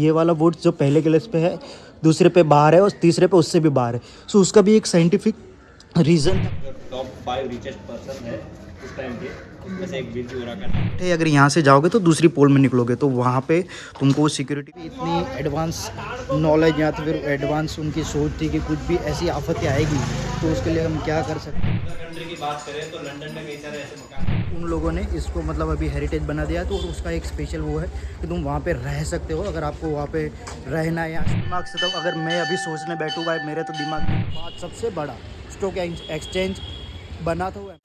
ये वाला वुड जो पहले गिलास पे है, दूसरे पे बाहर है और तीसरे पे उससे भी बाहर है। सो उसका भी एक scientific reason top 5 richest person है उस टाइम के, उसमें से एक बिल वोरा का नाम है। अगर यहाँ से जाओगे तो दूसरी पोल में निकलोगे तो वहाँ पे तुमको सिक्योरिटी की इतनी एडवांस नॉलेज या तो फिर एडवांस उनकी सोच थी कि कुछ भी ऐसी आफत आएगी तो उसके लिए हम क्या कर सकते हैं। कंट्री की बात करें तो लंदन में कई सारे ऐसे मकान उन लोगों ने इसको मतलब अभी हेरिटेज बना दिया तो उसका एक स्पेशल वो है कि तुम वहाँ पे रह सकते हो अगर आपको वहाँ पे रहना है। या दिमाग से तो अगर मैं अभी सोचने बैठूँ भाई, मेरे तो दिमाग में बात सबसे बड़ा स्टॉक एक्सचेंज बना था।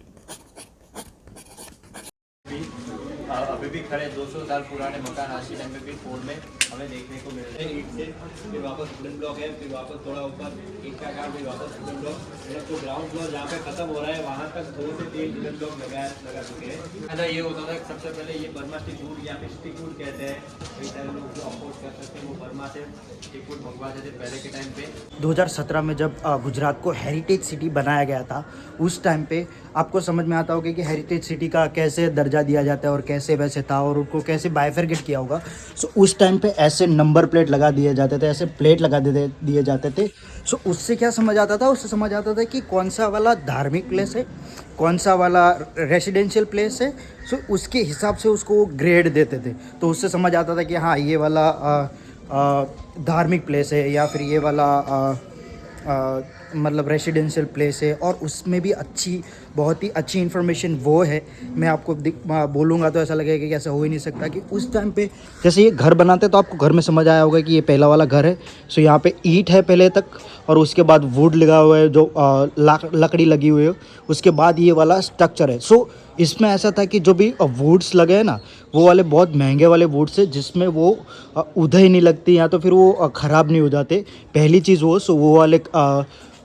अभी भी खड़े 200 साल पुराने मकान आज के टाइम में भी फोन में हमें देखने को मिल रहे हैं। ईंट से फिर वापस वुडन ब्लॉक है, फिर वापस थोड़ा ऊपर ईंट का काम, फिर वापस वुडन ब्लॉक, मतलब तो ग्राउंड फ्लोर जहाँ पे खत्म हो रहा है वहाँ तक 2 से 3 वुडन ब्लॉक लगा चुके हैं। पहले ये होता था सबसे पहले ये बर्मा स्टिक वुड या फिर स्टिक वुड कहते हैं, कई सारे लोग जो अफोर्ड कर सकते हैं वो बर्मा से स्टिक वुड मंगवाते थे पहले के टाइम पे। 2017 में जब गुजरात को हेरिटेज सिटी बनाया गया था उस टाइम पे आपको समझ में आता होगा कि हेरिटेज सिटी का कैसे दर्जा दिया जाता है और कैसे वैसे था और उनको कैसे बाइफरकेट किया होगा। सो उस टाइम पे ऐसे नंबर प्लेट लगा दिए जाते थे, ऐसे प्लेट लगा दिए जाते थे। सो उससे क्या समझ आता था, उससे समझ आता था कि कौन सा वाला धार्मिक प्लेस है, कौन सा वाला रेसिडेंशियल प्लेस है। सो उसके हिसाब से उसको ग्रेड देते थे। तो उससे समझ आता था कि हाँ ये वाला धार्मिक प्लेस है या फिर ये वाला मतलब रेसिडेंशियल प्लेस है। और उसमें भी बहुत ही अच्छी इन्फॉर्मेशन वो है, मैं आपको बोलूँगा तो ऐसा लगेगा कि ऐसा हो ही नहीं सकता कि उस टाइम पे जैसे ये घर बनाते तो आपको घर में समझ आया होगा कि ये पहला वाला घर है। सो यहाँ पे ईंट है पहले तक और उसके बाद वुड लगा हुआ है जो लकड़ी लगी हुई है, उसके बाद ये वाला स्ट्रक्चर है। सो इसमें ऐसा था कि जो भी वुड्स लगे हैं ना वो वाले बहुत महंगे वाले वुड्स है जिसमें वो उधर नहीं लगती या तो फिर वो ख़राब नहीं हो जाते। पहली चीज़ वो वाले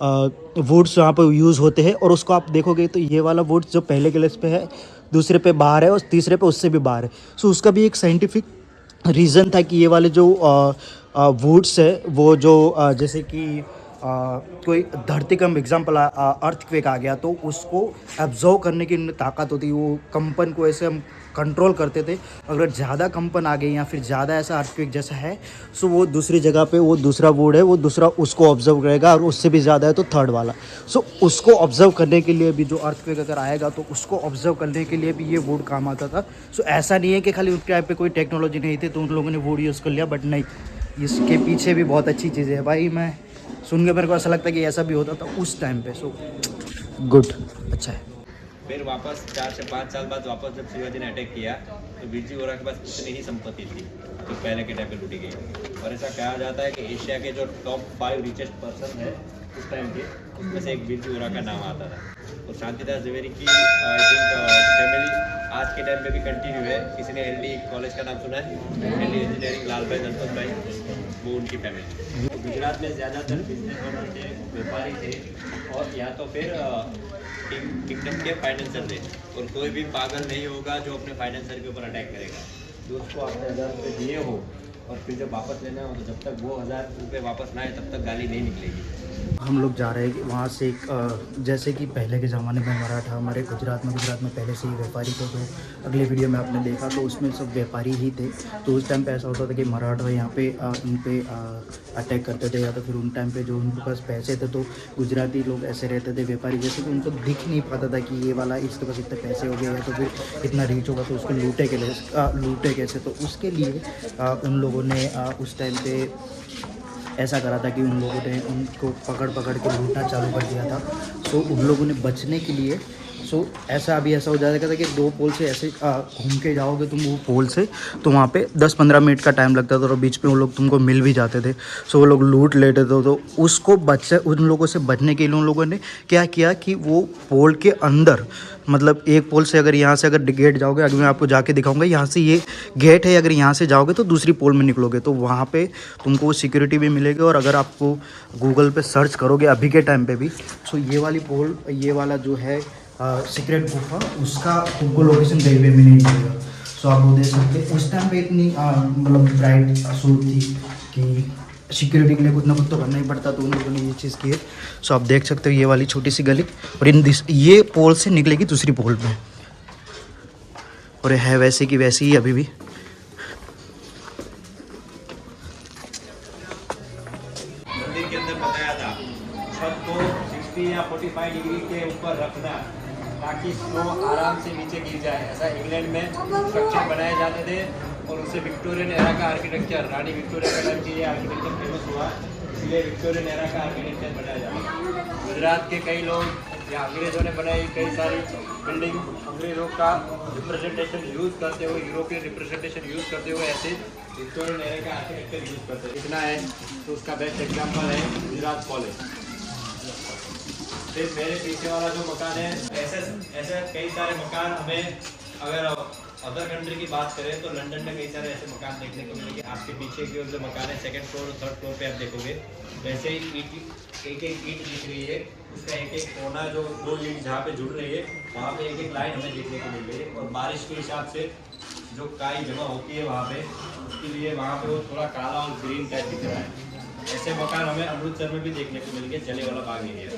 वुड्स वहाँ पर यूज़ होते हैं। और उसको आप देखोगे तो ये वाला वुड्स जो पहले गिलास पे है, दूसरे पे बाहर है और तीसरे पे उससे भी बाहर है। सो उसका भी एक साइंटिफिक रीज़न था कि ये वाले जो वुड्स है वो जो जैसे कि कोई धरतीकंप एग्जाम्पल अर्थक्वेक आ गया तो उसको एब्जॉर्व करने की ताकत होती है। वो कंपन को ऐसे हम कंट्रोल करते थे। अगर ज़्यादा कंपन आ गई या फिर ज़्यादा ऐसा अर्थक्वेक जैसा है सो वो दूसरी जगह पे वो दूसरा वुड है वो दूसरा उसको ऑब्जर्व करेगा और उससे भी ज़्यादा है तो थर्ड वाला। सो उसको ऑब्जर्व करने के लिए भी जो अर्थक्वेक अगर आएगा तो उसको ऑब्जर्व करने के लिए भी ये वुड काम आता था। सो ऐसा नहीं है कि खाली उस टाइम पे कोई टेक्नोलॉजी नहीं थी तो उन लोगों ने वुड यूज़ कर लिया, बट नहीं, इसके पीछे भी बहुत अच्छी चीज़ें है भाई। मैं सुन के मेरे को ऐसा लगता है कि ऐसा भी होता था उस टाइम पे। सो गुड, अच्छा है। फिर वापस 4 से 5 साल बाद वापस जब शिवाजी ने अटैक किया तो बिरजी वोरा के पास उतनी ही संपत्ति थी जो पहले के टाइम पे लूटी गई। और ऐसा कहा जाता है कि एशिया के जो टॉप 5 रिचेस्ट पर्सन है उस टाइम के, उसमें से एक बिरजी वोरा का नाम आता था। और शांतिदास जवेरी की आई थिंक फैमिली आज के टाइम में भी कंटिन्यू है। किसी ने एलडी कॉलेज का नाम सुना है? एलडी इंजीनियरिंग, लाल भाई दलपत भाई, वो उनकी फैमिली। तो गुजरात में ज़्यादातर बिजनेस ओनर थे, व्यापारी थे और या तो फिर किंगडम के फाइनेंसर थे। और कोई भी पागल नहीं होगा जो अपने फाइनेंसर के ऊपर अटैक करेगा। जो उसको आपने 1000 रुपये दिए हो और फिर जब वापस लेना हो तो जब तक वो 1000 रुपये वापस ना आए तब तक गाली नहीं निकलेगी। हम लोग जा रहे हैं कि वहाँ से एक जैसे कि पहले के ज़माने में मराठा हमारे गुजरात में पहले से ही व्यापारी थे। तो अगले वीडियो में आपने देखा तो उसमें सब व्यापारी ही थे। तो उस टाइम पे ऐसा होता था कि मराठा यहाँ पे उन पे अटैक करते थे या तो फिर उन टाइम पे जो उनके पास पैसे थे तो गुजराती लोग ऐसे रहते थे व्यापारी जैसे कि उनको दिख नहीं पाता था कि ये वाला इसके पास इतने पैसे हो गए या तो फिर इतना रीच होगा तो उसको लूटे कैसे। तो उसके लिए उन लोगों ने उस टाइम पे ऐसा करा था कि उन लोगों ने उनको पकड़ के लूटना चालू कर दिया था। सो उन लोगों ने बचने के लिए ऐसा हो जाता था कि 2 पोल से ऐसे घूम के जाओगे तुम वो पोल से तो वहाँ पे 10-15 मिनट का टाइम लगता था और बीच में वो लोग तुमको मिल भी जाते थे। सो वो लोग लूट लेते थे। तो उसको उन लोगों से बचने के लिए उन लोगों ने क्या किया कि वो पोल के अंदर मतलब एक पोल से अगर यहाँ से अगर गेट जाओगे, अगर मैं आपको जाके दिखाऊंगा यहाँ से ये गेट है, अगर यहाँ से जाओगे तो दूसरी पोल में निकलोगे तो वहाँ पे तुमको वो सिक्योरिटी भी मिलेगी। और अगर आपको गूगल पे सर्च करोगे अभी के टाइम पे भी सो ये वाली पोल, ये वाला जो है सीक्रेट गुफा, उसका तुमको लोकेशन कहीं पे भी नहीं मिलेगा। सो आप वो देख सकते हैं उस टाइम पे इतनी मतलब ब्राइट सोच थी कि सिक्योरिटी के लिए कुछ ना कुछ तो करना ही पड़ता, तो उन लोगों ने ये चीज़ की है। सो आप देख सकते हो ये वाली छोटी सी गली और ये पोल से निकलेगी दूसरी पोल में और है वैसे की वैसी ही अभी भी। मंदिर के अंदर बताया था, छत को 60 या 45 डिग्री के ऊपर रखना ताकि स्नो आराम से नीचे गिर जाए। ऐसा इंग्लैंड में स्ट्रक्चर बनाए जाते थे और उससे विक्टोरियन एरा का आर्किटेक्चर, रानी विक्टोरिया के टाइम की ये आर्किटेक्चर फेमस हुआ, इसलिए विक्टोरियन एरा का आर्किटेक्चर बनाया जाता। गुजरात के कई लोग या अंग्रेज़ों ने बनाई कई सारी बिल्डिंग अंग्रेज़ों का रिप्रेजेंटेशन यूज़ करते हुए, यूरोपियन रिप्रेजेंटेशन यूज़ करते हुए ऐसे विक्टोरियन एरा का आर्किटेक्चर यूज़ करते हैं। इतना है तो उसका बेस्ट एग्जाम्पल है गुजरात कॉलेज। फिर मेरे पीछे वाला जो मकान है, ऐसे कई सारे मकान हमें, अगर अदर कंट्री की बात करें तो लंदन में कई सारे ऐसे मकान देखने को मिलेंगे। आपके पीछे की ओर जो मकान है सेकंड फ्लोर और थर्ड फ्लोर पे आप देखोगे वैसे ही एक ईंट दिख रही है, उसका एक एक कोना जो दो ईंट जहाँ पे जुड़ रही है वहाँ पे एक एक लाइन हमें देखने को मिल रही है। और बारिश के हिसाब से जो काई जमा होती है वहाँ पे, उसके लिए वहाँ पे वो थोड़ा काला और ग्रीन टाइप दिख रहा है। ऐसे मकान हमें अमृतसर में भी देखने को मिलेंगे, जलियांवाला बाग एरिया।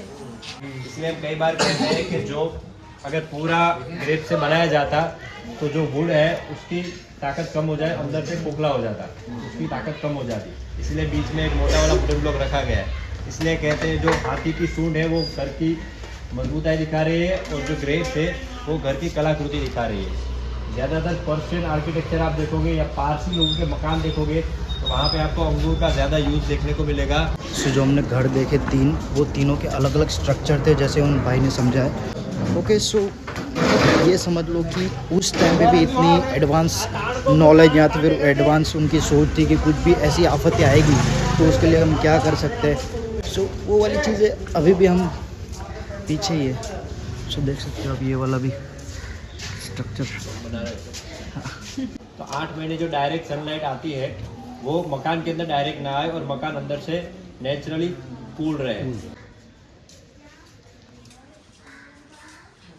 इसलिए हम कई बार कहते हैं कि जो अगर पूरा ग्रेप से बनाया जाता तो जो वुड है उसकी ताकत कम हो जाए, अंदर से खोखला हो जाता, उसकी ताकत कम हो जाती, इसलिए बीच में एक मोटा वाला वुडन ब्लॉक रखा गया है। इसलिए कहते हैं जो हाथी की सूंड है वो घर की मजबूताई दिखा रही है और जो ग्रेप्स है वो घर की कलाकृति दिखा रही है। ज़्यादातर पर्शियन आर्किटेक्चर आप देखोगे या पारसी लोगों के मकान देखोगे तो वहाँ पे आपको अंगूर का ज़्यादा यूज़ देखने को मिलेगा। सो जो हमने घर देखे तीन, वो तीनों के अलग अलग स्ट्रक्चर थे जैसे उन भाई ने समझा है। ओके, सो ये समझ लो कि उस टाइम पे भी इतनी एडवांस नॉलेज या तो फिर एडवांस उनकी सोच थी कि कुछ भी ऐसी आफतें आएगी तो उसके लिए हम क्या कर सकते हैं। सो वो वाली चीज़ें अभी भी हम पीछे ही है। सो देख सकते हो आप ये वाला भी स्ट्रक्चर बना रहे तो 8 महीने जो डायरेक्ट सनलाइट आती है वो मकान के अंदर डायरेक्ट ना आए और मकान अंदर से नेचुरली कूल रहे।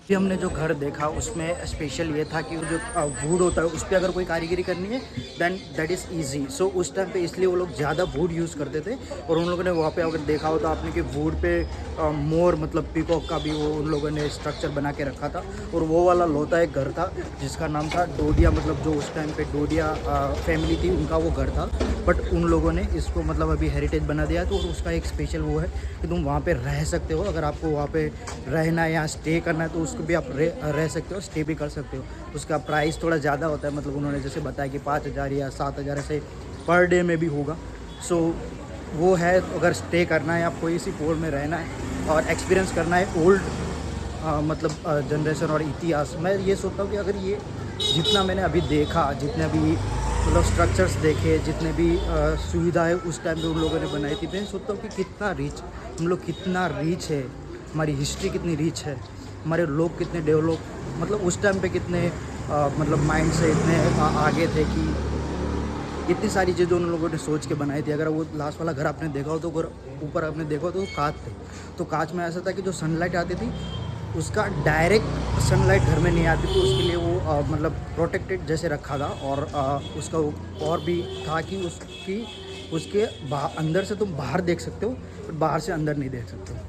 अभी हमने जो घर देखा उसमें स्पेशल ये था कि वो जो वुड होता है उस पर अगर कोई कारीगरी करनी है देन दैट इज़ इजी। सो उस टाइम पे इसलिए वो लोग ज़्यादा वुड यूज़ करते थे और उन लोगों ने वहाँ पे अगर देखा हो तो आपने कि वुड पे मोर मतलब पीकॉक का भी वो उन लोगों ने स्ट्रक्चर बना के रखा था। और वो वाला लोता एक घर था जिसका नाम था डोडिया, मतलब जो उस टाइम पे डोडिया फैमिली थी उनका वो घर था, बट उन लोगों ने इसको मतलब अभी हेरिटेज बना दिया। तो उसका एक स्पेशल वो है कि तुम वहाँ पे रह सकते हो, अगर आपको वहाँ पे रहना है या स्टे करना है तो उसको भी आप रह सकते हो, स्टे भी कर सकते हो। उसका प्राइस थोड़ा ज़्यादा होता है, मतलब उन्होंने जैसे बताया कि 5,000 या 7,000 ऐसे पर डे में भी होगा। सो वो है, अगर स्टे करना है या कोई इसी पोल में रहना है और एक्सपीरियंस करना है ओल्ड मतलब जनरेशन और इतिहास, मैं ये सोचता हूँ कि अगर ये जितना मैंने अभी देखा, जितने भी मतलब स्ट्रक्चर्स देखे, जितने भी सुविधाएं उस टाइम पे उन लोगों ने बनाई थी, मैं सोचता हूँ कि कितना रिच हम लोग, कितना रिच है हमारी हिस्ट्री, कितनी रिच है, हमारे लोग कितने डेवलप, मतलब उस टाइम पे कितने मतलब माइंड से इतने आगे थे कि इतनी सारी चीज़ें उन लोगों ने सोच के बनाई थी। अगर वो लास्ट वाला घर आपने देखा हो तो अगर ऊपर आपने देखा हो तो वो कांच थे, तो कांच में ऐसा था कि जो सनलाइट आती थी उसका डायरेक्ट सनलाइट घर में नहीं आती, तो उसके लिए वो मतलब प्रोटेक्टेड जैसे रखा था। और उसका और भी था कि उसके अंदर से तुम बाहर देख सकते हो बट बाहर से अंदर नहीं देख सकते हो।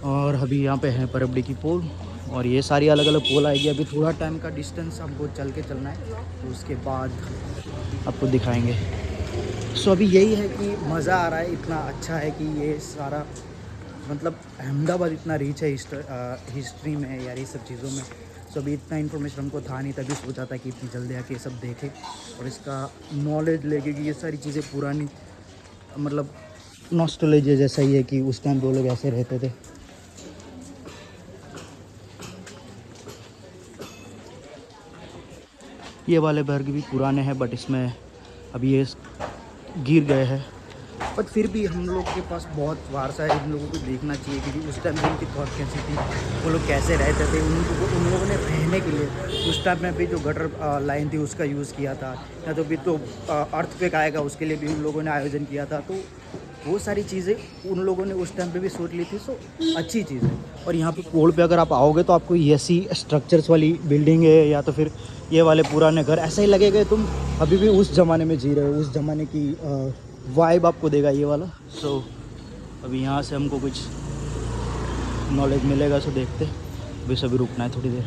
और अभी यहाँ पे है परबड़ी की पोल और ये सारी अलग अलग पोल आएगी। अभी थोड़ा टाइम का डिस्टेंस हमको चल के चलना है तो उसके बाद आपको दिखाएंगे। सो अभी यही है कि मज़ा आ रहा है, इतना अच्छा है कि ये सारा मतलब अहमदाबाद इतना रीच है हिस्ट्री में यार, ये सब चीज़ों में। सो अभी इतना इन्फॉर्मेशन हमको था नहीं, तभी सोचा था कि इतनी जल्दी आके ये सब देखें और इसका नॉलेज लेके कि ये सारी चीज़ें पुरानी मतलब नॉस्टैल्जिया जैसा ही है कि उस टाइम वो लोग ऐसे रहते थे। ये वाले बर्ग भी पुराने हैं बट इसमें अभी ये गिर गए हैं, बट फिर भी हम लोग के पास बहुत वारसा है, इन लोगों को देखना चाहिए क्योंकि उस टाइम पे उनकी थॉट कैसी थी, वो लोग कैसे रहते थे। उन लोगों ने रहने के लिए उस टाइम में भी जो गटर लाइन थी उसका यूज़ किया था, या तो भी तो अर्थक्वेक आएगा उसके लिए भी उन लोगों ने आयोजन किया था। तो वो सारी चीज़ें उन लोगों ने उस टाइम पे भी सोच ली थी। सो अच्छी चीज़ है। और यहाँ पे पोल पे अगर आप आओगे तो आपको ऐसी स्ट्रक्चर्स वाली बिल्डिंग है या तो फिर ये वाले पुराने घर, ऐसा ही लगेगा तुम अभी भी उस ज़माने में जी रहे हो, उस ज़माने की वाइब आपको देगा ये वाला। सो अभी यहाँ से हमको कुछ नॉलेज मिलेगा, सो देखते अभी सभी रुकना है थोड़ी देर।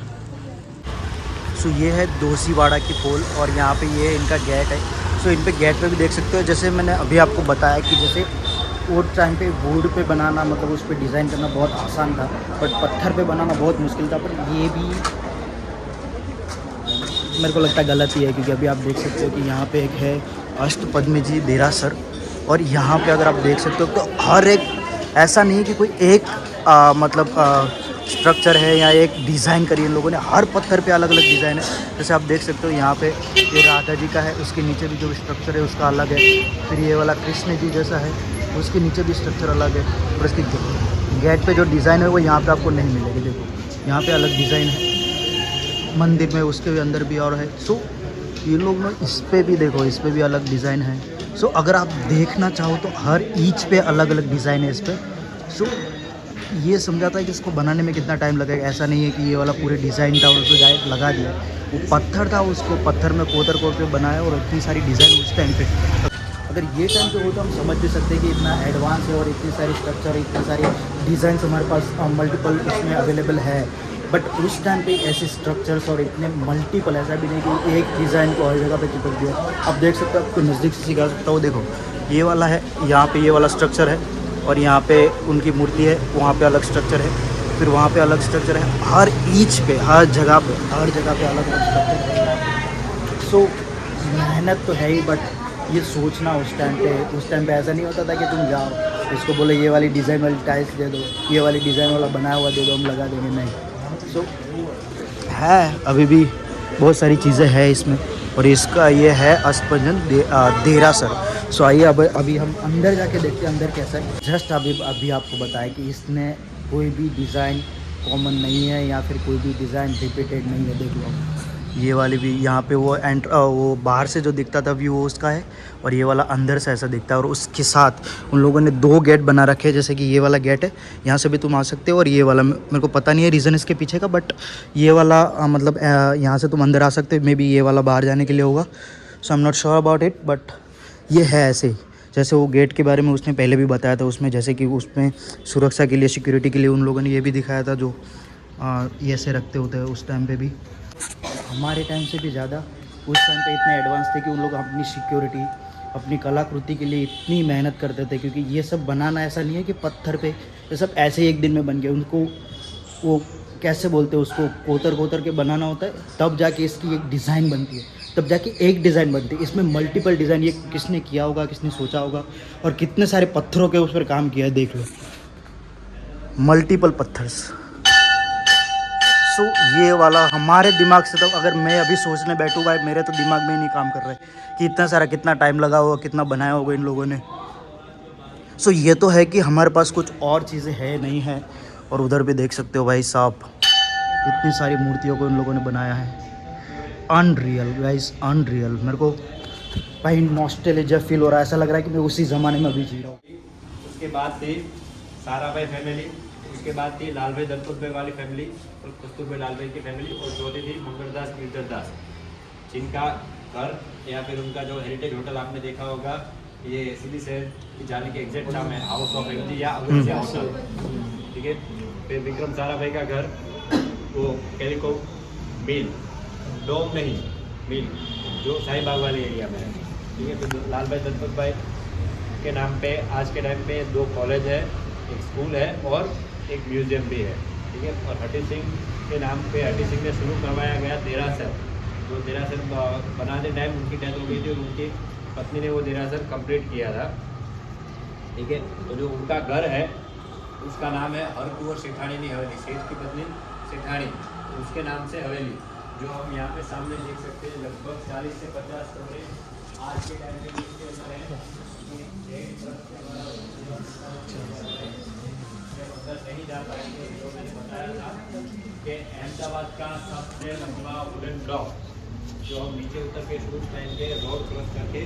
सो ये है दोशीवाड़ा की पोल और यहाँ पे ये इनका गेट है। सो इन पे गेट पे भी देख सकते हो, जैसे मैंने अभी आपको बताया कि जैसे वो टाइम पे वुड पे बनाना मतलब उस पर डिज़ाइन करना बहुत आसान था, बट पत्थर पे बनाना बहुत मुश्किल था। पर ये भी मेरे को लगता है गलत ही है, क्योंकि अभी आप देख सकते हो कि यहाँ पे एक है अष्टपद्मी जी देरासर, और यहाँ पे अगर आप देख सकते हो तो हर एक ऐसा नहीं है कि कोई एक मतलब स्ट्रक्चर है या एक डिज़ाइन करी इन लोगों ने, हर पत्थर पे अलग अलग डिज़ाइन है। जैसे आप देख सकते हो यहाँ पे ये राधा जी का है, उसके नीचे भी जो स्ट्रक्चर है उसका अलग है। फिर ये वाला कृष्ण जी जैसा है, उसके नीचे भी स्ट्रक्चर अलग है। और इसकी गेट पे जो डिज़ाइन है वो यहाँ पे आपको नहीं मिलेगी। देखो यहाँ पे अलग डिज़ाइन है मंदिर में, उसके भी अंदर भी और है। सो ये लोग ना इस पे भी देखो, इस पे भी अलग डिज़ाइन है। सो अगर आप देखना चाहो तो हर ईच पे अलग अलग डिज़ाइन है इस पर। सो ये समझाता है कि इसको बनाने में कितना टाइम लगेगा। ऐसा नहीं है कि ये वाला पूरे डिज़ाइन था और उसको डायरेक्ट लगा दिया, वो पत्थर था, उसको पत्थर में कोतर के बनाया और इतनी सारी डिज़ाइन उस टाइम पे। अगर ये टाइम पे हो तो हम समझ भी सकते हैं कि इतना एडवांस है और इतनी सारी स्ट्रक्चर, इतनी सारी डिज़ाइन हमारे पास मल्टीपल उसमें अवेलेबल है। बट उस टाइम पे ऐसे स्ट्रक्चर्स और इतने मल्टीपल, ऐसा भी नहीं कि एक डिज़ाइन को हर जगह पे चिपक दिया। आप देख सकते हो, आपको नज़दीक से सिखा सकता हूँ। देखो ये वाला है, यहाँ पे ये वाला स्ट्रक्चर है, और यहाँ पे उनकी मूर्ति है, वहाँ पे अलग स्ट्रक्चर है, फिर वहाँ पे अलग स्ट्रक्चर है। हर ईच पे, हर जगह पे अलग अलग स्ट्रक्चर है। सो मेहनत तो है ही, बट ये सोचना उस टाइम पे ऐसा नहीं होता था कि तुम जाओ इसको बोलो ये वाली डिज़ाइन वाली टाइल्स दे दो, ये वाली डिज़ाइन वाला बनाया हुआ दे दो, हम लगा देंगे। नहीं। सो है अभी भी बहुत सारी चीज़ें हैं इसमें, और इसका ये है अष्टपद्मी देरासर। सो आइए अब अभी हम अंदर जाके देखते हैं अंदर कैसा है। जस्ट अभी आपको बताया कि इसमें कोई भी डिज़ाइन कॉमन नहीं है या फिर कोई भी डिज़ाइन रिपीटेड नहीं है। देख लो ये वाली भी यहाँ पे वो वो बाहर से जो दिखता था व्यू वो उसका है, और ये वाला अंदर से ऐसा दिखता है। और उसके साथ उन लोगों ने 2 गेट बना रखे हैं, जैसे कि ये वाला गेट है, यहाँ से भी तुम आ सकते हो, और ये वाला मेरे को पता नहीं है रीज़न इसके पीछे का, बट ये वाला मतलब यहाँ से तुम अंदर आ सकते हो। मे बी ये वाला बाहर जाने के लिए होगा। So I am not sure about it, but ये है ऐसे ही। जैसे वो गेट के बारे में उसने पहले भी बताया था उसमें, जैसे कि उसमें सुरक्षा के लिए, सिक्योरिटी के लिए उन लोगों ने ये भी दिखाया था, जो ये ऐसे रखते होते हैं। उस टाइम पे भी हमारे टाइम से भी ज़्यादा उस टाइम पे इतने एडवांस थे कि उन लोग अपनी सिक्योरिटी, अपनी कलाकृति के लिए इतनी मेहनत करते थे। क्योंकि ये सब बनाना ऐसा नहीं है कि पत्थर पे, ये सब ऐसे ही एक दिन में बन गया। उनको वो कैसे बोलते हैं, उसको कोतर के बनाना होता है, तब जाके इसकी एक डिज़ाइन बनती है, तब जाके एक डिज़ाइन बनती है। इसमें मल्टीपल डिज़ाइन, ये किसने किया होगा, किसने सोचा होगा, और कितने सारे पत्थरों के उस पर काम किया है। देख लो मल्टीपल पत्थर्स। सो ये वाला हमारे दिमाग से, तो अगर मैं अभी सोचने बैठूँ भाई, मेरे तो दिमाग में ही नहीं काम कर रहा है कि इतना सारा कितना टाइम लगा होगा, कितना बनाया होगा इन लोगों ने। सो ये तो है कि हमारे पास कुछ और चीज़ें है नहीं है। और उधर भी देख सकते हो भाई साहब, इतनी सारी मूर्तियों को इन लोगों ने बनाया है। Unreal guys, unreal. मेरे को भाई नॉस्टैल्जिया फील हो रहा है, ऐसा लग रहा है कि मैं उसी ज़माने में अभी जी रहा हूँ। उसके बाद थी साराभाई फैमिली, उसके बाद थी लाल भाई दलपत भाई वाली फैमिली, और कस्तूरभाई लाल भाई की फैमिली, और चौथी थी मंगलदास गिरधरदास, जिनका घर या फिर उनका जो हेरिटेज होटल आपने देखा होगा, ये सिली शहर की जाने के एग्जैक्ट नाम है हाउस ऑफ एमजी या अगुसिया होटल। ठीक है। फिर विक्रम साराभाई का घर वो कैलिको मिल, डोम नहीं मिल, जो शाहीबाग वाले एरिया में है। ठीक है। फिर लाल भाई दलपत भाई के नाम पे आज के टाइम पे 2 कॉलेज है, एक स्कूल है और एक म्यूजियम भी है। ठीक है। और हटी सिंह के नाम पे हटी सिंह ने शुरू करवाया गया देरासर, जो देरासर बनाने टाइम उनकी डेथ हो गई थी और उनकी पत्नी ने वो देरासर कंप्लीट किया था। ठीक है। तो जो उनका घर है उसका नाम है हरकुंवर सेठानी हवेली, सेठ की पत्नी सेठानी, तो उसके नाम से हवेली, जो हम यहाँ पे सामने देख सकते हैं। लगभग 40 से 50 कमरे आज के टाइम में इसके अंदर है। नहीं जा पाएंगे, जो मैंने बताया था कि अहमदाबाद का सबसे लंबा वुडन ब्लॉक, जो हम नीचे उतर के शुरू टाइम के रोड क्रॉस करके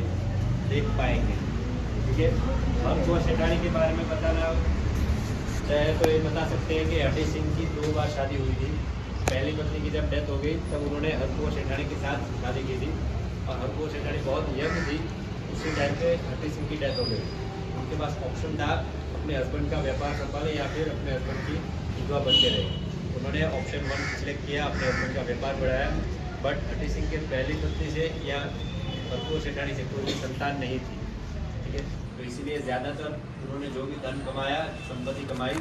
देख पाएंगे। ठीक है। हरकुंवर सेठानी के बारे में बताना चाहे तो ये बता सकते हैं कि हटी सिंह की 2 बार शादी हुई थी। पहली पत्नी की जब डेथ हो गई तब उन्होंने हरकुंवर सेठानी के साथ शादी की थी, और हरकुंवर सेठानी बहुत यंग थी उसी टाइम पे हटी सिंह की डेथ हो गई। उनके पास ऑप्शन था अपने हस्बैंड का व्यापार संभाले या फिर अपने हस्बैंड की विधवा बनते रहे। उन्होंने ऑप्शन 1 सिलेक्ट किया, अपने हस्बैंड का व्यापार बढ़ाया। बट हटी सिंह के पहली पत्नी से या हरकुंवर सेठानी से कोई संतान नहीं थी। ठीक है। तो इसी इसलिए ज़्यादातर उन्होंने जो भी धन कमाया, संपत्ति कमाई,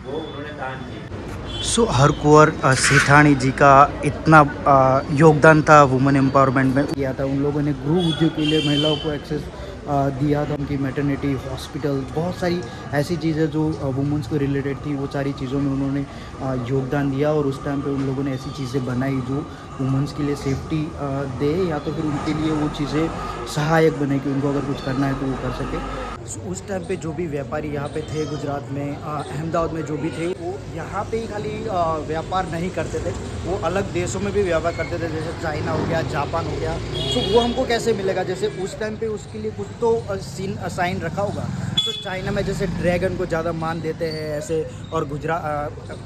वो उन्होंने दान की। सो हरकुंवर सेठानी जी का इतना योगदान था वुमेन एम्पावरमेंट में किया था। उन लोगों ने गृह उद्योग के लिए महिलाओं को एक्सेस दिया था। उनकी मैटरनिटी हॉस्पिटल, बहुत सारी ऐसी चीज़ें जो वुमेंस को रिलेटेड थी, वो सारी चीज़ों में उन्होंने योगदान दिया। और उस टाइम पे उन लोगों ने ऐसी चीज़ें बनाई जो वुमेंस के लिए सेफ्टी दे, या तो फिर उनके लिए वो चीज़ें सहायक बने कि उनको अगर कुछ करना है तो वो कर सके। उस टाइम पे जो भी व्यापारी यहाँ पे थे गुजरात में, अहमदाबाद में जो भी थे, वो यहाँ पे ही खाली व्यापार नहीं करते थे, वो अलग देशों में भी व्यापार करते थे, जैसे चाइना हो गया, जापान हो गया। तो वो हमको कैसे मिलेगा? जैसे उस टाइम पे उसके लिए कुछ तो सीन साइन रखा होगा। तो चाइना में जैसे ड्रैगन को ज़्यादा मान देते हैं ऐसे, और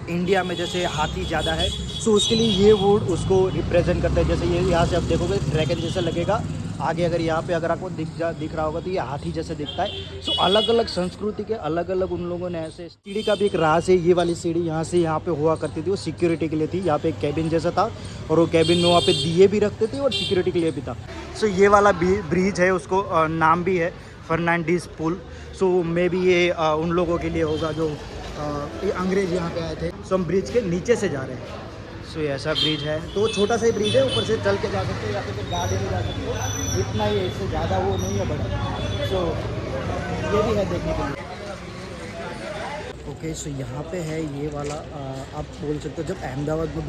इंडिया में जैसे हाथी ज़्यादा है, सो उसके लिए ये वुड उसको रिप्रेजेंट करते हैं। जैसे ये यहाँ से आप देखोगे ड्रैगन जैसा लगेगा, आगे अगर यहाँ पे अगर आपको दिख रहा होगा तो ये हाथी जैसे दिखता है। सो अलग अलग संस्कृति के अलग अलग उन लोगों ने ऐसे। सीढ़ी का भी एक राज है, ये वाली सीढ़ी यहाँ से यहाँ पे हुआ करती थी, वो सिक्योरिटी के लिए थी। यहाँ पे एक कैबिन जैसा था, और वो कैबिन में वहाँ पे दिए भी रखते थे और सिक्योरिटी के लिए भी था। सो ये वाला ब्रिज है, उसको नाम भी है फर्नांडीज पुल। सो मे बी ये उन लोगों के लिए होगा जो ये अंग्रेज यहाँ पे आए थे। सो हम ब्रिज के नीचे से जा रहे हैं। सो ऐसा ब्रिज है, तो छोटा सा ही ब्रिज है, ऊपर से चल के जा सकते हो या फिर गाड़ी में जा सकते हो, इतना ही है, इससे ज़्यादा वो नहीं है बड़ा। सो ये भी है देखने के लिए। ओके, सो यहाँ पे है ये वाला आप बोल सकते हो, जब अहमदाबाद में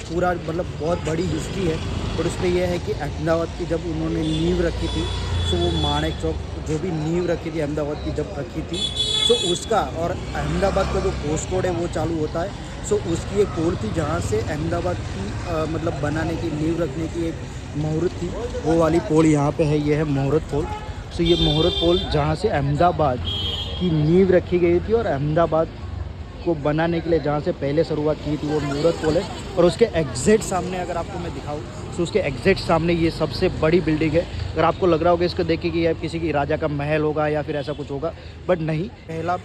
पूरा मतलब बहुत बड़ी हिस्ट्री है। और उसमें यह है कि अहमदाबाद की जब उन्होंने नींव रखी थी, सो वो माणिक चौक जो भी नींव रखी थी अहमदाबाद की जब रखी थी, सो उसका, और अहमदाबाद का जो पोस्ट कोड है वो चालू होता है। सो उसकी एक पोल थी जहाँ से अहमदाबाद की मतलब बनाने की, नींव रखने की एक मुहूर्त थी, वो वाली पोल यहाँ पे है। ये है मुहूर्त पोल। सो ये मुहूर्त पोल जहाँ से अहमदाबाद की नींव रखी गई थी और अहमदाबाद को बनाने के लिए जहाँ से पहले शुरुआत की थी, वो मुहूर्त पोल है। और उसके एग्जैक्ट सामने अगर आपको मैं दिखाऊँ, तो उसके एग्जैक्ट सामने ये सबसे बड़ी बिल्डिंग है। अगर आपको लग रहा होगा इसको देख के कि यह किसी की राजा का महल होगा या फिर ऐसा कुछ होगा, बट नहीं। पहला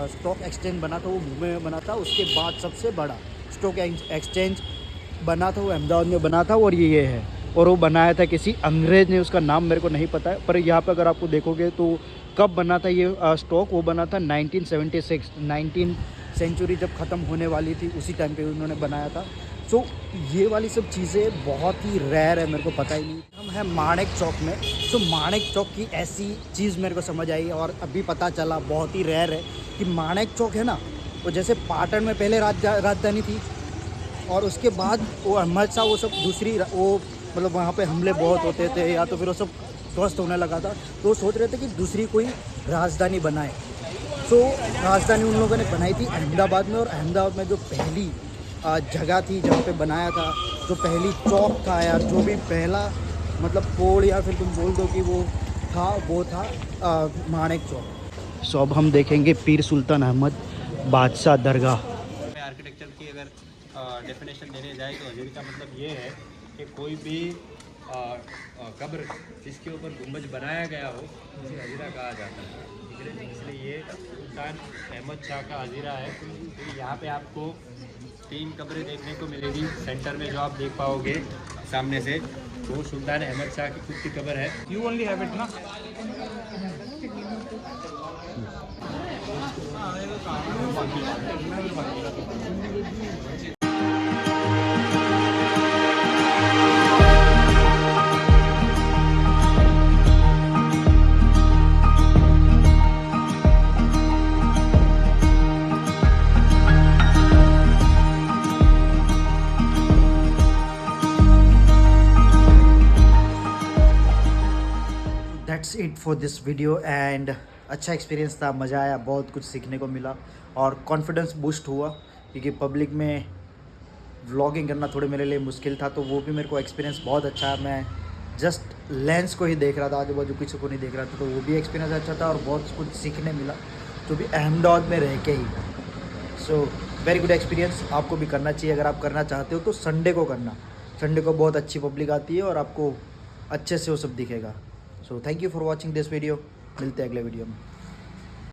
स्टॉक एक्सचेंज बना था वो मुंबई में बना था। उसके बाद सबसे बड़ा स्टॉक एक्सचेंज बना था वो अहमदाबाद में बना था, और ये है। और वो बनाया था किसी अंग्रेज़ ने, उसका नाम मेरे को नहीं पता है। पर यहाँ पर अगर आपको देखोगे तो कब बना था ये स्टॉक, वो बना था 1976, 19th सेंचुरी जब ख़त्म होने वाली थी, उसी टाइम पे उन्होंने बनाया था। सो ये वाली सब चीज़ें बहुत ही रेयर है, मेरे को पता ही नहीं। हम हैं माणिक चौक में। सो माणिक चौक की ऐसी चीज़ मेरे को समझ आई, और अभी पता चला, बहुत ही रेयर है कि माणिक चौक है ना, वो जैसे पाटन में पहले राजधानी थी, और उसके बाद वो अहमद शाह वो सब दूसरी, वो मतलब वहाँ पे हमले बहुत होते थे, या तो फिर वो सब ध्वस्त होने लगा था, तो वो सोच रहे थे कि दूसरी कोई राजधानी बनाए। सो राजधानी उन लोगों ने बनाई थी अहमदाबाद में। और अहमदाबाद में जो पहली जगह थी जहाँ पे बनाया था, जो पहली चौक था यार, जो भी पहला मतलब पोल या फिर तुम बोल दो कि वो था माणिक चौक। सो अब हम देखेंगे पीर सुल्तान अहमद बादशाह दरगाह। आर्किटेक्चर की अगर डेफिनेशन देने जाए तो हज़ीरी का मतलब ये है कि कोई भी कब्र जिसके ऊपर गुंबज बनाया गया हो, उसे हज़ीरा कहा जाता है। इसलिए ये सुल्तान अहमद शाह का हज़ीरा है। तो यहाँ पे आपको 3 कब्रें देखने को मिलेगी। सेंटर में जो आप देख पाओगे सामने से, वो सुल्तान अहमद शाह की खुद की कब्र है। यू ओनली हैव इट ना। That's it for this video. And अच्छा एक्सपीरियंस था, मज़ा आया, बहुत कुछ सीखने को मिला और कॉन्फिडेंस बूस्ट हुआ, क्योंकि पब्लिक में व्लॉगिंग करना थोड़े मेरे लिए मुश्किल था। तो वो भी मेरे को एक्सपीरियंस बहुत अच्छा है। मैं जस्ट लेंस को ही देख रहा था, आजू बाजू किसी को नहीं देख रहा था, तो वो भी एक्सपीरियंस अच्छा था और बहुत कुछ सीखने मिला, जो भी अहमदाबाद में रह के ही। सो वेरी गुड एक्सपीरियंस, आपको भी करना चाहिए। अगर आप करना चाहते हो तो संडे को करना। संडे को बहुत अच्छी पब्लिक आती है और आपको अच्छे से वो सब दिखेगा। So thank you for watching this video. मिलते हैं अगले वीडियो में।